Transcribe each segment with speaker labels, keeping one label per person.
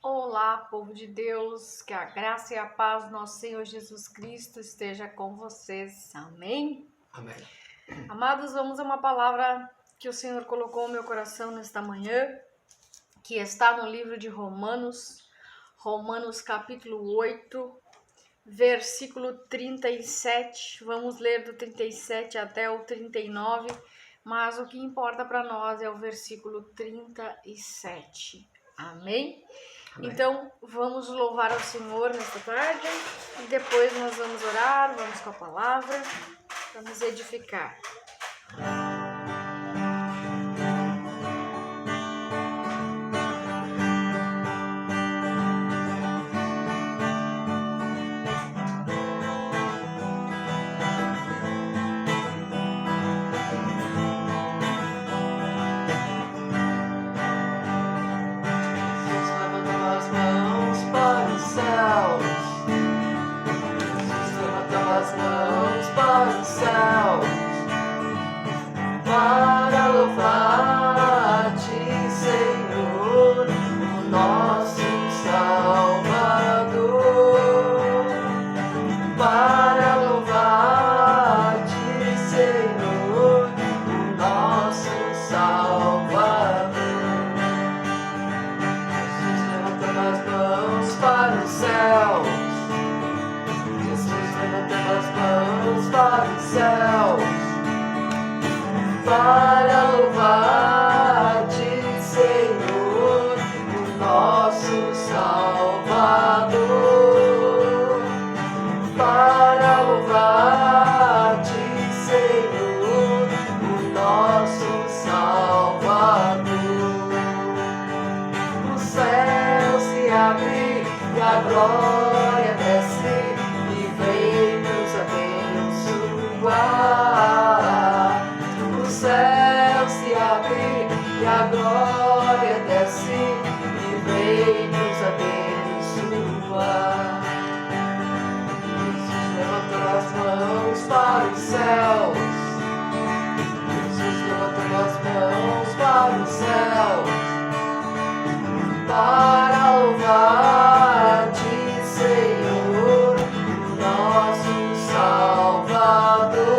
Speaker 1: Olá, povo de Deus, que a graça e a paz do nosso Senhor Jesus Cristo esteja com vocês. Amém?
Speaker 2: Amém.
Speaker 1: Amados, vamos a uma palavra que o Senhor colocou no meu coração nesta manhã, que está no livro de Romanos, capítulo 8, versículo 37. Vamos ler do 37 até o 39, mas o que importa para nós é o versículo 37. Amém?
Speaker 2: Amém.
Speaker 1: Então, vamos louvar ao Senhor nesta tarde e depois nós vamos orar, vamos com a palavra, vamos edificar.
Speaker 2: Para louvar-te, Senhor, o nosso Salvador. Para louvar-te, Senhor, o nosso Salvador. Jesus levantando as mãos para os céus. Jesus levantando as mãos para os céus. Para louvar-te, Senhor, o nosso Salvador. Para louvar-te, Senhor, o nosso Salvador. O céu se abre e a glória desce e vem nos abençoar. O céu se abre e a glória desce e vem nos abençoar. Jesus levantou as mãos para os céus. Jesus levantou as mãos para os céus. Para louvar-te, Senhor, o nosso Salvador.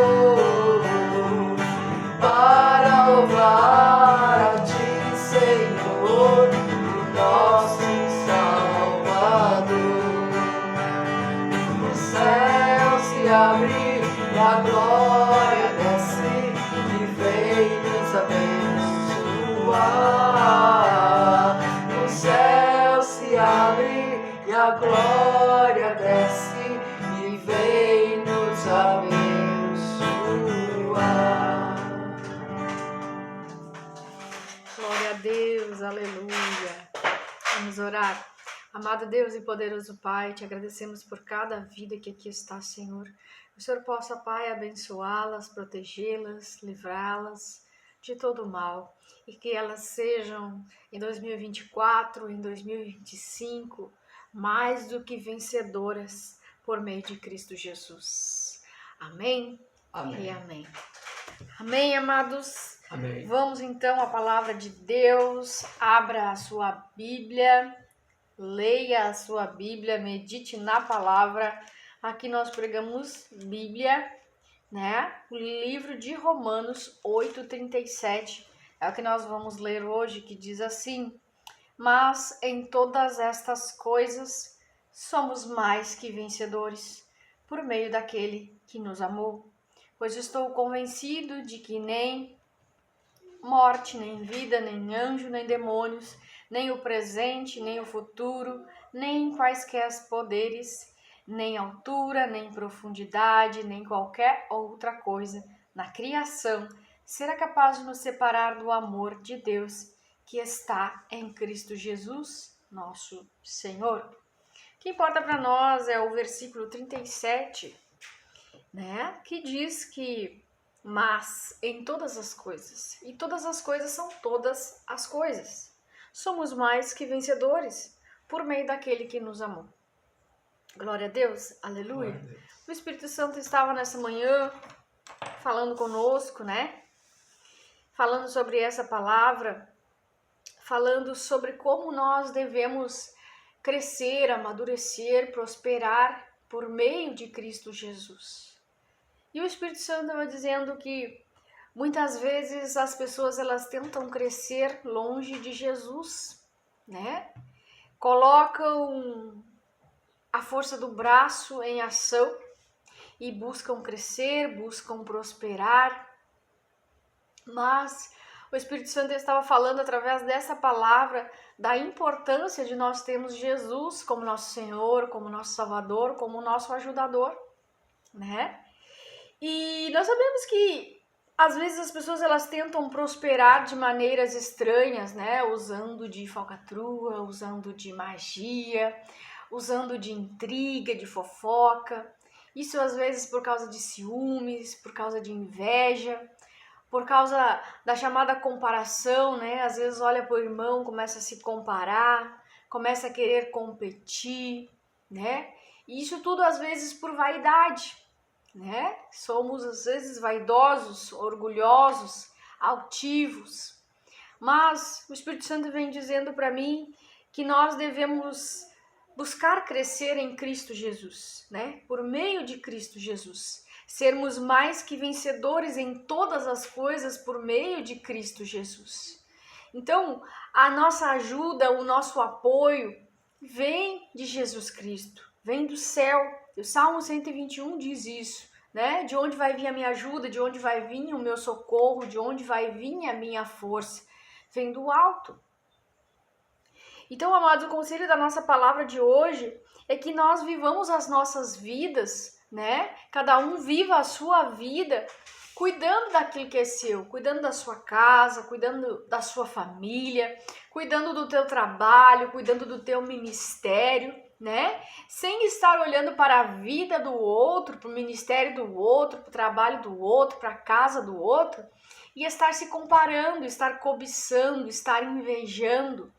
Speaker 2: Para louvar-te, Senhor, o nosso Salvador. O céu se abre e a glória desce e vem nos abençoar. O céu se abre e a glória desce e vem nos abençoar.
Speaker 1: Glória a Deus, aleluia. Vamos orar. Amado Deus e poderoso Pai, te agradecemos por cada vida que aqui está, Senhor. Que o Senhor possa, Pai, abençoá-las, protegê-las, livrá-las de todo mal e que elas sejam em 2024, em 2025, mais do que vencedoras por meio de Cristo Jesus. Amém?
Speaker 2: Amém.
Speaker 1: E amém. Amém, amados?
Speaker 2: Amém.
Speaker 1: Vamos então à palavra de Deus. Abra a sua Bíblia, leia a sua Bíblia, medite na palavra. Aqui nós pregamos Bíblia, né? O livro de Romanos 8:37 é o que nós vamos ler hoje, que diz assim: mas em todas estas coisas somos mais que vencedores por meio daquele que nos amou. Pois estou convencido de que nem morte, nem vida, nem anjo, nem demônios, nem o presente, nem o futuro, nem quaisquer poderes, nem altura, nem profundidade, nem qualquer outra coisa na criação será capaz de nos separar do amor de Deus que está em Cristo Jesus, nosso Senhor. O que importa para nós é o versículo 37, né? Que diz que mas em todas as coisas, e todas as coisas são todas as coisas, somos mais que vencedores por meio daquele que nos amou. Glória a Deus, aleluia.
Speaker 2: Glória a Deus.
Speaker 1: O Espírito Santo estava nessa manhã falando conosco, né? Falando sobre essa palavra, falando sobre como nós devemos crescer, amadurecer, prosperar por meio de Cristo Jesus. E o Espírito Santo estava dizendo que muitas vezes as pessoas elas tentam crescer longe de Jesus, né? Colocam a força do braço em ação e buscam crescer, buscam prosperar, mas o Espírito Santo estava falando através dessa palavra da importância de nós termos Jesus como nosso Senhor, como nosso Salvador, como nosso ajudador, né? E nós sabemos que às vezes as pessoas elas tentam prosperar de maneiras estranhas, né? Usando de falcatrua, usando de magia, usando de intriga, de fofoca. Isso às vezes por causa de ciúmes, por causa de inveja, por causa da chamada comparação, né? Às vezes olha para o irmão, começa a se comparar, começa a querer competir, né? E isso tudo às vezes por vaidade, né? Somos às vezes vaidosos, orgulhosos, altivos. Mas o Espírito Santo vem dizendo para mim que nós devemos buscar crescer em Cristo Jesus, né? Por meio de Cristo Jesus. Sermos mais que vencedores em todas as coisas por meio de Cristo Jesus. Então, a nossa ajuda, o nosso apoio vem de Jesus Cristo, vem do céu. O Salmo 121 diz isso, né? De onde vai vir a minha ajuda, de onde vai vir o meu socorro, de onde vai vir a minha força? Vem do alto. Então, amados, o conselho da nossa palavra de hoje é que nós vivamos as nossas vidas, né? Cada um viva a sua vida cuidando daquilo que é seu, cuidando da sua casa, cuidando da sua família, cuidando do teu trabalho, cuidando do teu ministério, né? Sem estar olhando para a vida do outro, para o ministério do outro, para o trabalho do outro, para a casa do outro, e estar se comparando, estar cobiçando, estar invejando.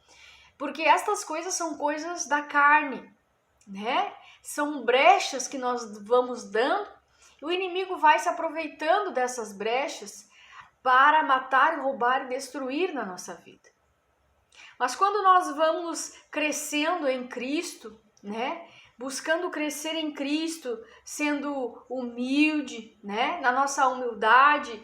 Speaker 1: Porque estas coisas são coisas da carne, né? São brechas que nós vamos dando e o inimigo vai se aproveitando dessas brechas para matar, roubar e destruir na nossa vida. Mas quando nós vamos crescendo em Cristo, né? Buscando crescer em Cristo, sendo humilde, né? Na nossa humildade,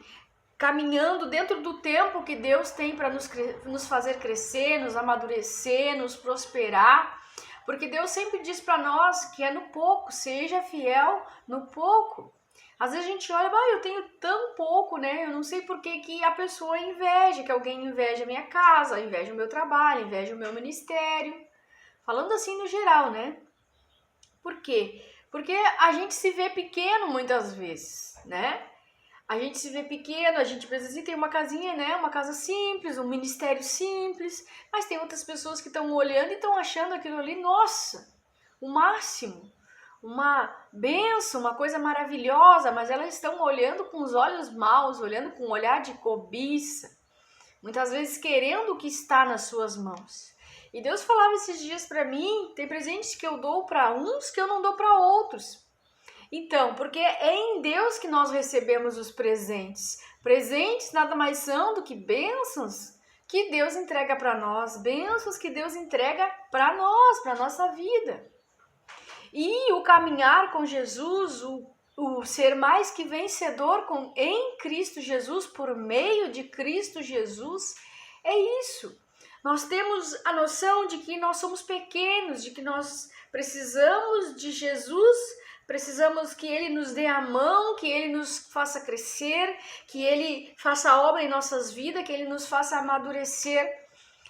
Speaker 1: caminhando dentro do tempo que Deus tem para nos fazer crescer, nos amadurecer, nos prosperar. Porque Deus sempre diz para nós que é no pouco, seja fiel no pouco. Às vezes a gente olha, eu tenho tão pouco, né? Eu não sei por que a pessoa inveja, que alguém inveja a minha casa, inveja o meu trabalho, inveja o meu ministério. Falando assim no geral, né? Por quê? Porque a gente se vê pequeno muitas vezes, né? A gente se vê pequeno, a gente precisa ter uma casinha, né? Uma casa simples, um ministério simples. Mas tem outras pessoas que estão olhando e estão achando aquilo ali, nossa, o máximo. Uma benção, uma coisa maravilhosa, mas elas estão olhando com os olhos maus, olhando com um olhar de cobiça. Muitas vezes querendo o que está nas suas mãos. E Deus falava esses dias para mim, tem presentes que eu dou para uns que eu não dou para outros. Então, porque é em Deus que nós recebemos os presentes. Presentes nada mais são do que bênçãos que Deus entrega para nós, bênçãos que Deus entrega para nós, para nossa vida. E o caminhar com Jesus, o ser mais que vencedor em Cristo Jesus, por meio de Cristo Jesus, é isso. Nós temos a noção de que nós somos pequenos, de que nós precisamos de Jesus. Precisamos que Ele nos dê a mão, que Ele nos faça crescer, que Ele faça a obra em nossas vidas, que Ele nos faça amadurecer,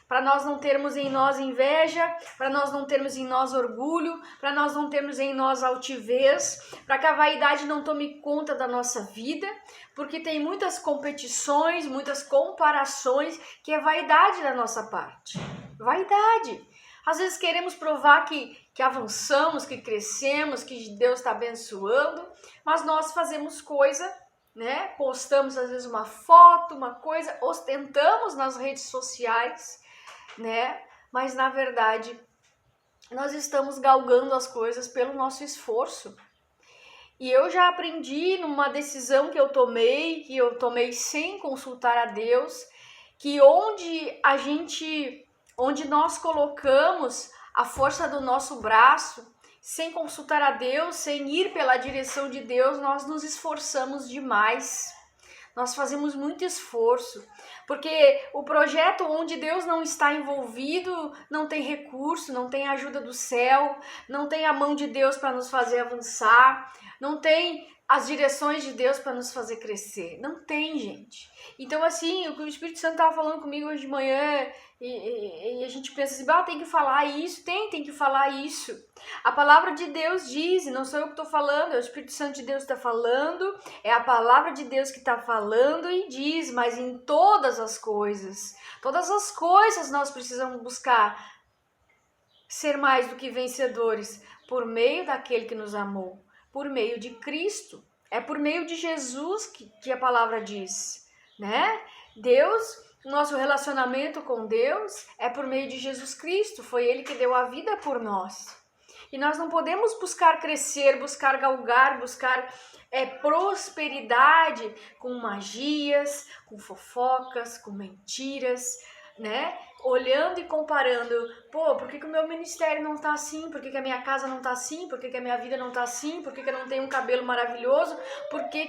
Speaker 1: para nós não termos em nós inveja, para nós não termos em nós orgulho, para nós não termos em nós altivez, para que a vaidade não tome conta da nossa vida, porque tem muitas competições, muitas comparações, que é vaidade da nossa parte. Vaidade. Às vezes queremos provar que avançamos, que crescemos, que Deus está abençoando, mas nós fazemos coisa, né? Postamos às vezes uma foto, uma coisa, ostentamos nas redes sociais, né? Mas na verdade nós estamos galgando as coisas pelo nosso esforço. E eu já aprendi numa decisão que eu tomei sem consultar a Deus, que onde nós colocamos a força do nosso braço, sem consultar a Deus, sem ir pela direção de Deus, nós nos esforçamos demais. Nós fazemos muito esforço, porque o projeto onde Deus não está envolvido não tem recurso, não tem ajuda do céu, não tem a mão de Deus para nos fazer avançar, não tem as direções de Deus para nos fazer crescer. Não tem, gente. Então, assim, o Espírito Santo estava falando comigo hoje de manhã e a gente pensa assim, tem que falar isso, tem que falar isso. A palavra de Deus diz, e não sou eu que estou falando, é o Espírito Santo de Deus que está falando, é a palavra de Deus que está falando e diz, mas em todas as coisas nós precisamos buscar ser mais do que vencedores por meio daquele que nos amou, por meio de Cristo. É por meio de Jesus que a palavra diz, né? Deus, nosso relacionamento com Deus é por meio de Jesus Cristo, foi Ele que deu a vida por nós. E nós não podemos buscar crescer, buscar galgar, buscar prosperidade com magias, com fofocas, com mentiras, né? Olhando e comparando, por que o meu ministério não tá assim? Por que a minha casa não tá assim? Por que a minha vida não tá assim? Por que eu não tenho um cabelo maravilhoso? Por que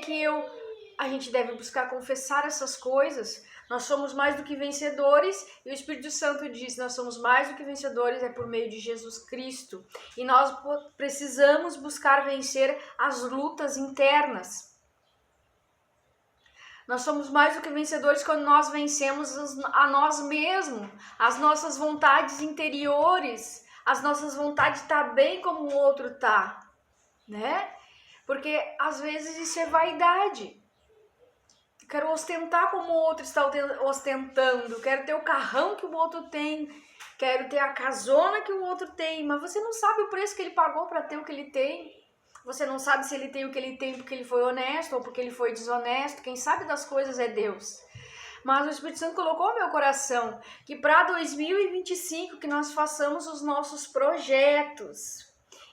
Speaker 1: a gente deve buscar confessar essas coisas? Nós somos mais do que vencedores e o Espírito Santo diz, nós somos mais do que vencedores por meio de Jesus Cristo. E nós precisamos buscar vencer as lutas internas. Nós somos mais do que vencedores quando nós vencemos a nós mesmos, as nossas vontades interiores, as nossas vontades de estar bem como o outro está, né? Porque às vezes isso é vaidade. Quero ostentar como o outro está ostentando, quero ter o carrão que o outro tem, quero ter a casona que o outro tem, mas você não sabe o preço que ele pagou para ter o que ele tem. Você não sabe se ele tem o que ele tem porque ele foi honesto ou porque ele foi desonesto. Quem sabe das coisas é Deus. Mas o Espírito Santo colocou no meu coração que para 2025 que nós façamos os nossos projetos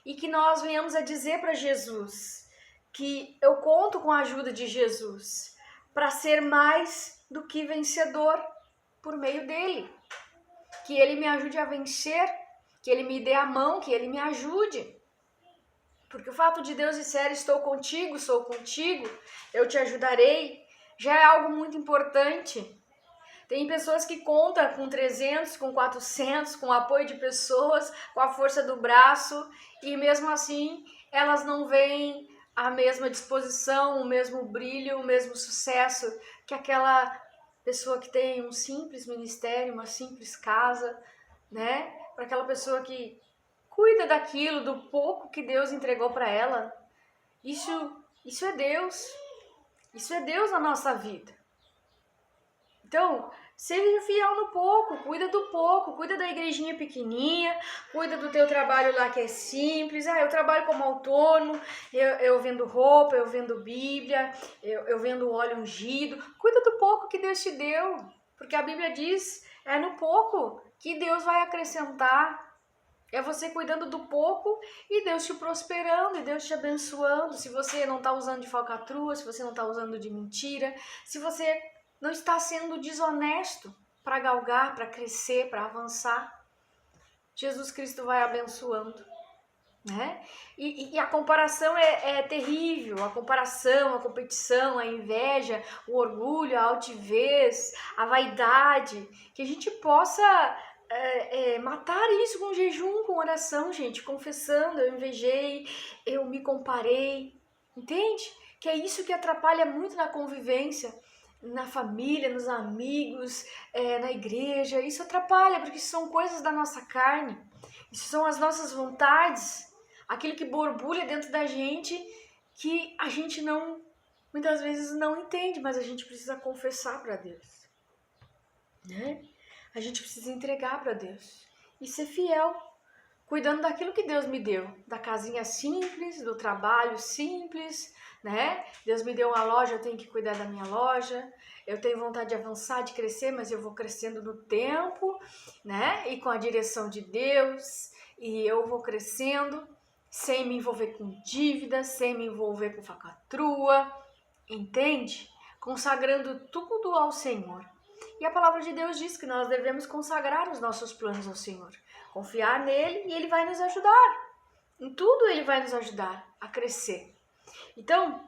Speaker 1: e que nós venhamos a dizer para Jesus que eu conto com a ajuda de Jesus para ser mais do que vencedor por meio dele. Que ele me ajude a vencer, que ele me dê a mão, que ele me ajude. Porque o fato de Deus disser, estou contigo, sou contigo, eu te ajudarei, já é algo muito importante. Tem pessoas que contam com 300, com 400, com o apoio de pessoas, com a força do braço, e mesmo assim elas não veem a mesma disposição, o mesmo brilho, o mesmo sucesso que aquela pessoa que tem um simples ministério, uma simples casa, né? Para aquela pessoa que cuida daquilo, do pouco que Deus entregou para ela. Isso é Deus. Isso é Deus na nossa vida. Então, seja fiel no pouco, cuida do pouco, cuida da igrejinha pequenininha, cuida do teu trabalho lá que é simples. Eu trabalho como autônomo, eu vendo roupa, eu vendo Bíblia, eu vendo óleo ungido. Cuida do pouco que Deus te deu, porque a Bíblia diz, é no pouco que Deus vai acrescentar. É você cuidando do pouco e Deus te prosperando e Deus te abençoando. Se você não está usando de falcatrua, se você não está usando de mentira, se você não está sendo desonesto para galgar, para crescer, para avançar, Jesus Cristo vai abençoando, né? E a comparação é terrível, a comparação, a competição, a inveja, o orgulho, a altivez, a vaidade, que a gente possa matar isso com jejum, com oração, gente, confessando, eu invejei, eu me comparei, entende? Que é isso que atrapalha muito na convivência, na família, nos amigos, na igreja. Isso atrapalha, porque isso são coisas da nossa carne, isso são as nossas vontades, aquilo que borbulha dentro da gente, que a gente não, muitas vezes não entende, mas a gente precisa confessar para Deus, né? A gente precisa entregar para Deus e ser fiel, cuidando daquilo que Deus me deu, da casinha simples, do trabalho simples, né? Deus me deu uma loja, eu tenho que cuidar da minha loja. Eu tenho vontade de avançar, de crescer, mas eu vou crescendo no tempo, né? E com a direção de Deus, e eu vou crescendo sem me envolver com dívidas, sem me envolver com falcatrua, entende? Consagrando tudo ao Senhor. E a palavra de Deus diz que nós devemos consagrar os nossos planos ao Senhor. Confiar nele e ele vai nos ajudar. Em tudo ele vai nos ajudar a crescer. Então,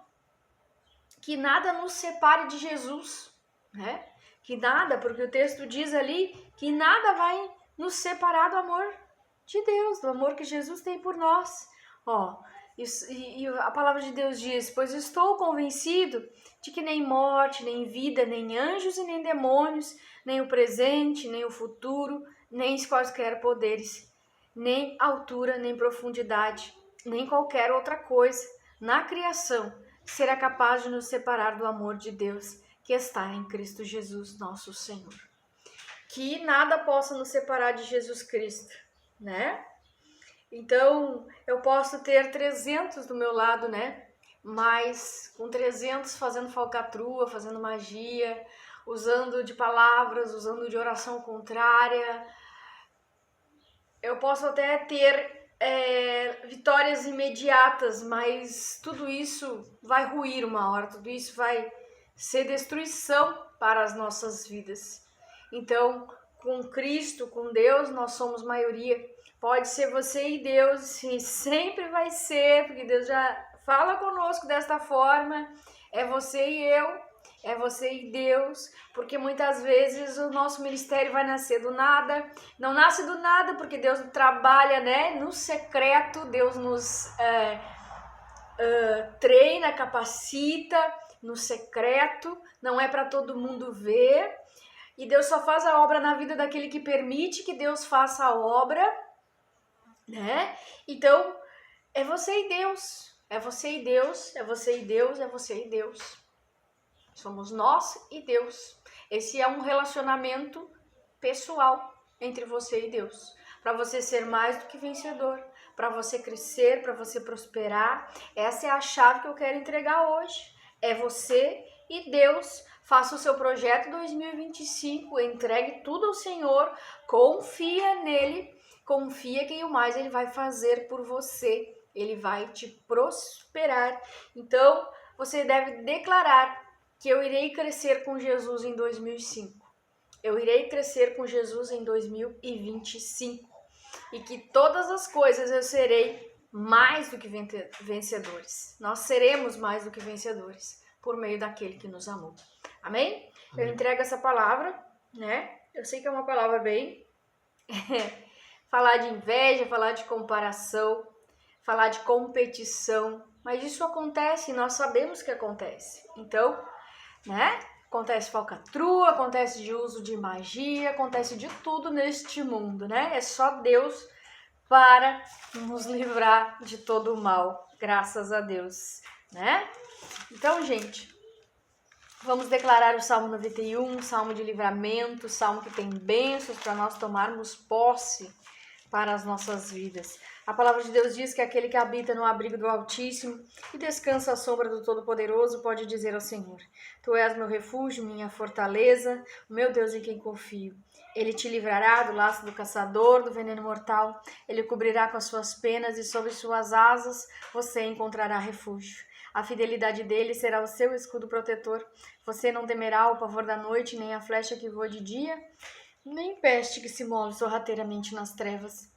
Speaker 1: que nada nos separe de Jesus, né? Que nada, porque o texto diz ali que nada vai nos separar do amor de Deus, do amor que Jesus tem por nós. Ó, e a palavra de Deus diz: pois estou convencido de que nem morte, nem vida, nem anjos e nem demônios, nem o presente, nem o futuro, nem quaisquer poderes, nem altura, nem profundidade, nem qualquer outra coisa na criação será capaz de nos separar do amor de Deus que está em Cristo Jesus, nosso Senhor. Que nada possa nos separar de Jesus Cristo, né? Então, eu posso ter 300 do meu lado, né? Mas com 300 fazendo falcatrua, fazendo magia, usando de palavras, usando de oração contrária. Eu posso até ter vitórias imediatas, mas tudo isso vai ruir uma hora, tudo isso vai ser destruição para as nossas vidas. Então, com Cristo, com Deus, nós somos maioria. Pode ser você e Deus, e sempre vai ser, porque Deus já fala conosco desta forma. É você e eu, é você e Deus, porque muitas vezes o nosso ministério vai nascer do nada. Não nasce do nada porque Deus trabalha, né, no secreto. Deus nos treina, capacita no secreto. Não é para todo mundo ver. E Deus só faz a obra na vida daquele que permite que Deus faça a obra, né? Então, é você e Deus. É você e Deus, é você e Deus, é você e Deus. Somos nós e Deus. Esse é um relacionamento pessoal entre você e Deus. Para você ser mais do que vencedor, para você crescer, para você prosperar. Essa é a chave que eu quero entregar hoje. É você e Deus. Faça o seu projeto 2025, entregue tudo ao Senhor, confia nele, confia que o mais ele vai fazer por você. Ele vai te prosperar. Então, você deve declarar que eu irei crescer com Jesus em 2005. Eu irei crescer com Jesus em 2025. E que todas as coisas eu serei mais do que vencedores. Nós seremos mais do que vencedores por meio daquele que nos amou. Amém? Eu entrego essa palavra, né? Eu sei que é uma palavra bem... falar de inveja, falar de comparação, falar de competição. Mas isso acontece e nós sabemos que acontece. Então, né? Acontece falcatrua, acontece de uso de magia, acontece de tudo neste mundo, né? É só Deus para nos livrar de todo o mal, graças a Deus, né? Então, gente, vamos declarar o Salmo 91, Salmo de livramento, Salmo que tem bênçãos para nós tomarmos posse para as nossas vidas. A palavra de Deus diz que aquele que habita no abrigo do Altíssimo e descansa à sombra do Todo-Poderoso pode dizer ao Senhor: Tu és meu refúgio, minha fortaleza, o meu Deus em quem confio. Ele te livrará do laço do caçador, do veneno mortal. Ele cobrirá com as suas penas e sob suas asas você encontrará refúgio. A fidelidade dele será o seu escudo protetor. Você não temerá o pavor da noite, nem a flecha que voa de dia, nem peste que se move sorrateiramente nas trevas,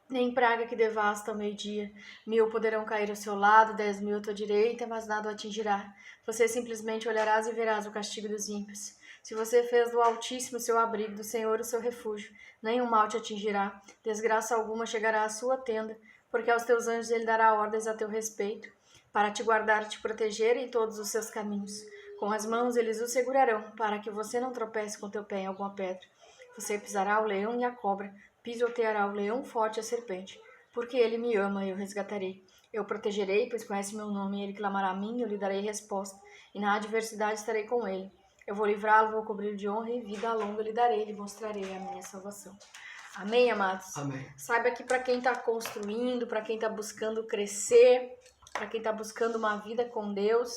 Speaker 1: nem praga que devasta ao meio-dia. 1000 poderão cair ao seu lado, 10.000 à tua direita, mas nada o atingirá. Você simplesmente olharás e verás o castigo dos ímpios. Se você fez do Altíssimo seu abrigo, do Senhor o seu refúgio, nenhum mal te atingirá, desgraça alguma chegará à sua tenda, porque aos teus anjos ele dará ordens a teu respeito, para te guardar e te proteger em todos os seus caminhos. Com as mãos eles o segurarão, para que você não tropece com teu pé em alguma pedra. Você pisará o leão e a cobra, pisoteará o leão forte e a serpente. Porque ele me ama, eu resgatarei. Eu protegerei, pois conhece meu nome, e ele clamará a mim, eu lhe darei resposta. E na adversidade estarei com ele. Eu vou livrá-lo, vou cobrir de honra e vida longa lhe darei, lhe mostrarei a minha salvação. Amém, amados?
Speaker 2: Amém.
Speaker 1: Saiba que para quem está construindo, para quem está buscando crescer, para quem está buscando uma vida com Deus,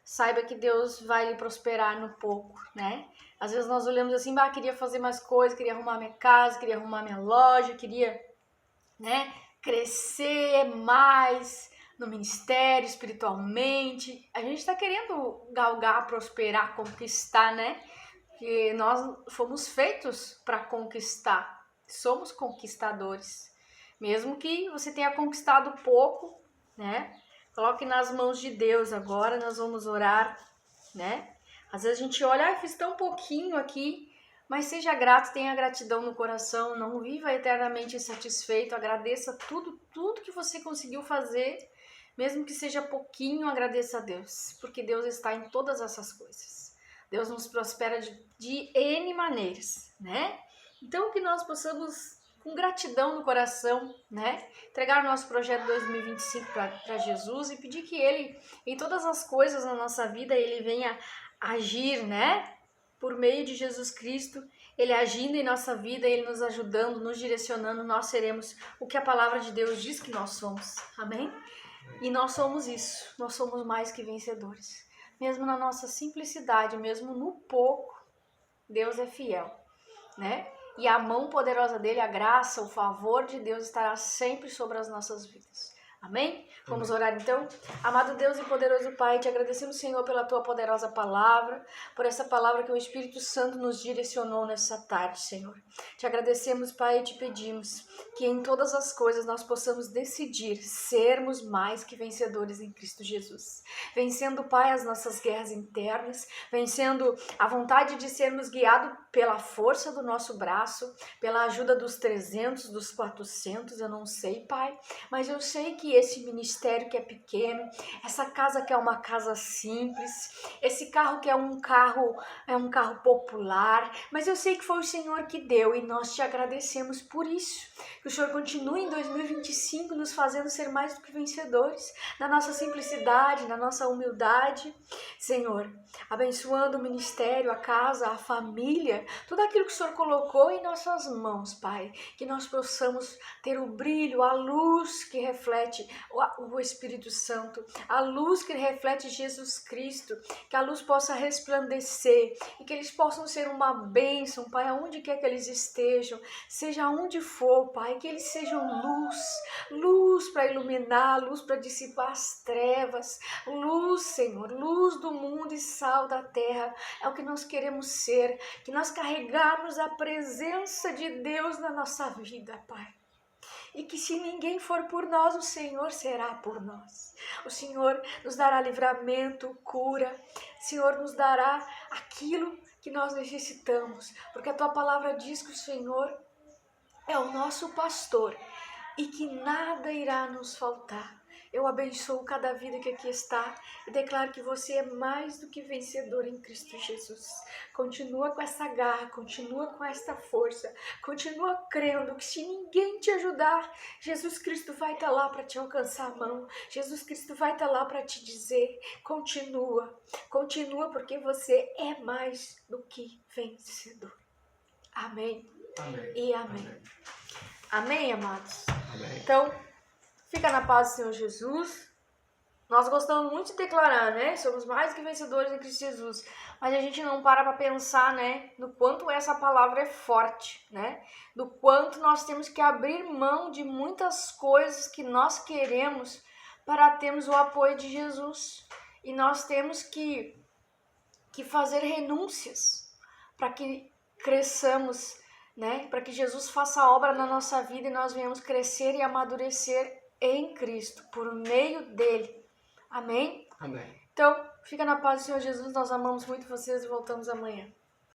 Speaker 1: saiba que Deus vai lhe prosperar no pouco, né? Às vezes nós olhamos assim, queria fazer mais coisas, queria arrumar minha casa, queria arrumar minha loja, queria, né, crescer mais no ministério, espiritualmente. A gente está querendo galgar, prosperar, conquistar, né? Porque nós fomos feitos para conquistar. somos conquistadores. Mesmo que você tenha conquistado pouco, né? Coloque nas mãos de Deus agora, nós vamos orar, né? Às vezes a gente olha, fiz tão pouquinho aqui, mas seja grato, tenha gratidão no coração, não viva eternamente insatisfeito, agradeça tudo que você conseguiu fazer, mesmo que seja pouquinho, agradeça a Deus, porque Deus está em todas essas coisas. Deus nos prospera de N maneiras, né? Então que nós possamos, com gratidão no coração, né, entregar o nosso projeto 2025 para Jesus e pedir que Ele, em todas as coisas na nossa vida, Ele venha agir, né, por meio de Jesus Cristo, Ele agindo em nossa vida, Ele nos ajudando, nos direcionando, nós seremos o que a palavra de Deus diz que nós somos, amém? E nós somos isso, nós somos mais que vencedores, mesmo na nossa simplicidade, mesmo no pouco, Deus é fiel, né? E a mão poderosa dele, a graça, o favor de Deus estará sempre sobre as nossas vidas. Amém? Vamos orar então? Amado Deus e poderoso Pai, te agradecemos, Senhor, pela tua poderosa palavra, por essa palavra que o Espírito Santo nos direcionou nessa tarde, Senhor. Te agradecemos, Pai, e te pedimos que em todas as coisas nós possamos decidir sermos mais que vencedores em Cristo Jesus. Vencendo, Pai, as nossas guerras internas, vencendo a vontade de sermos guiados pela força do nosso braço, pela ajuda dos 300, dos 400, eu não sei, Pai, mas eu sei que esse ministério que é pequeno, essa casa que é uma casa simples, esse carro que é um carro popular, mas eu sei que foi o Senhor que deu e nós te agradecemos por isso. Que o Senhor continue em 2025 nos fazendo ser mais do que vencedores, na nossa simplicidade, na nossa humildade, Senhor, abençoando o ministério, a casa, a família, tudo aquilo que o Senhor colocou em nossas mãos, Pai, que nós possamos ter o brilho, a luz que reflete o Espírito Santo, a luz que reflete Jesus Cristo, que a luz possa resplandecer e que eles possam ser uma bênção, Pai, aonde quer que eles estejam, seja onde for, Pai, que eles sejam luz para iluminar, luz para dissipar as trevas, luz, Senhor, luz do mundo e sal da terra, é o que nós queremos ser, que nós carregamos a presença de Deus na nossa vida, Pai. E que se ninguém for por nós, o Senhor será por nós. O Senhor nos dará livramento, cura. O Senhor nos dará aquilo que nós necessitamos. Porque a Tua palavra diz que o Senhor é o nosso pastor e que nada irá nos faltar. Eu abençoo cada vida que aqui está e declaro que você é mais do que vencedor em Cristo Jesus. Continua com essa garra, continua com esta força, continua crendo que se ninguém te ajudar, Jesus Cristo vai estar lá para te alcançar a mão, Jesus Cristo vai estar lá para te dizer, continua porque você é mais do que vencedor. Amém.
Speaker 2: Amém.
Speaker 1: E amém. Amém, amados?
Speaker 2: Amém.
Speaker 1: Então, fica na paz do Senhor Jesus. Nós gostamos muito de declarar, né? Somos mais que vencedores em Cristo Jesus. Mas a gente não para pensar, né? No quanto essa palavra é forte, né? Do quanto nós temos que abrir mão de muitas coisas que nós queremos para termos o apoio de Jesus. E nós temos que fazer renúncias para que cresçamos, né? Para que Jesus faça a obra na nossa vida e nós venhamos crescer e amadurecer em Cristo, por meio dele. Amém?
Speaker 2: Amém.
Speaker 1: Então, fica na paz do Senhor Jesus, nós amamos muito vocês e voltamos amanhã.